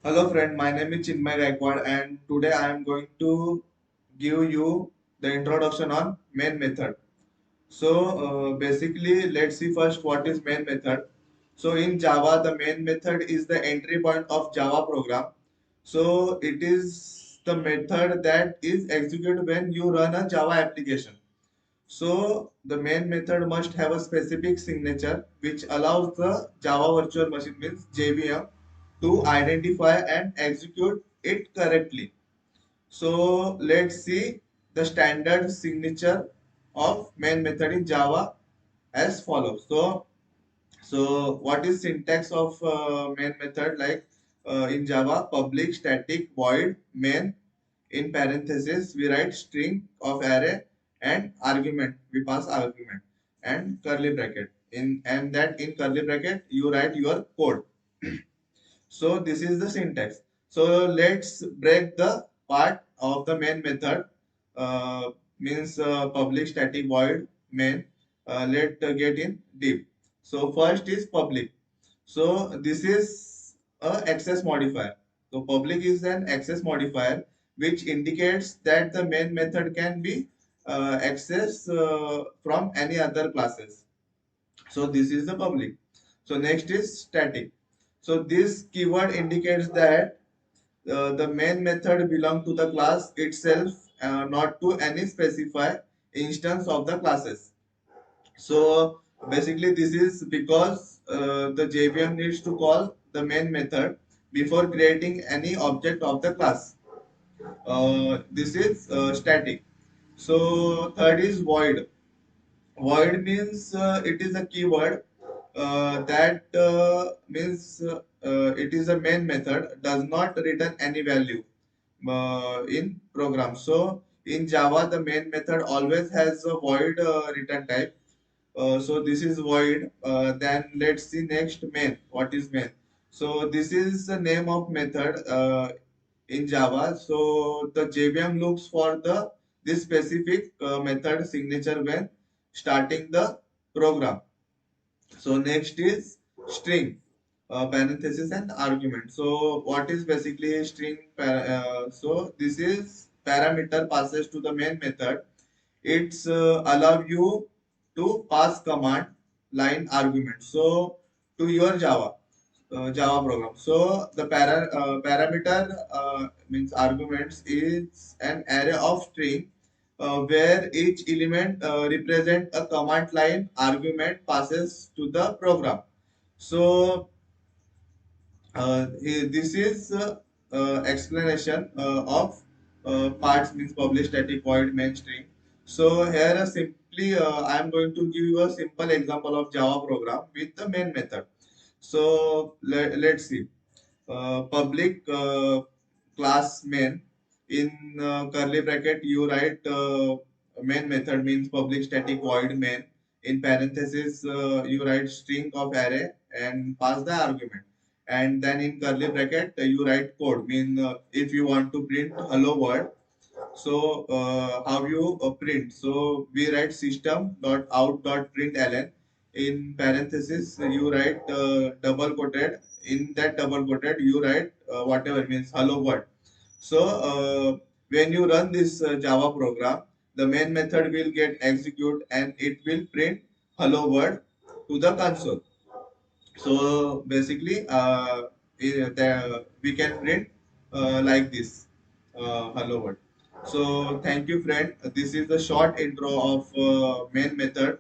Hello friend, my name is Chinmay Gaikwad and today I am going to give you the introduction on main method. Basically let's see first what is main method. So in Java the main method is the entry point of Java program. So it is the method that is executed when you run a Java application. So the main method must have a specific signature which allows the Java Virtual Machine means JVM to identify and execute it correctly. So let's see the standard signature of main method in Java as follows. So what is syntax of main method like in Java? Public static void main, in parentheses we write string of array and argument, we pass argument, and curly bracket in, and that in curly bracket you write your code. So this is the syntax. So let's break the part of the main method, means public static void main. Let get in deep. So first is public. So this is a access modifier. So public is an access modifier which indicates that the main method can be accessed from any other classes. So this is the public. So next is static. So this keyword indicates that the main method belong to the class itself, not to any specified instance of the classes. So basically this is because the JVM needs to call the main method before creating any object of the class. This is static. So third is void. Void means it is a keyword that means it is a main method, does not return any value in program. So in Java, the main method always has a void return type. So this is void. Then let's see next main. What is main? So this is the name of method in Java. So the JVM looks for the this specific method signature when starting the program. So next is string, parenthesis and argument. So what is basically string? So this is parameter passes to the main method. It's allow you to pass command line argument. So to your Java program. So the parameter means arguments is an array of string where each element represent a command line argument passes to the program. So this is explanation of parts means public static void main string. So here simply I am going to give you a simple example of Java program with the main method. So let's see. Public class main, in curly bracket you write main method means public static void main, in parenthesis you write string of array and pass the argument, and then in curly bracket you write code mean if you want to print hello world. So how you print? So we write system dot out dot println. In parenthesis you write double quoted. In that double quoted you write whatever means hello world. So when you run this Java program, the main method will get execute and it will print hello world to the console. So basically, we can print like this, hello world. So thank you, friend. This is the short intro of main method.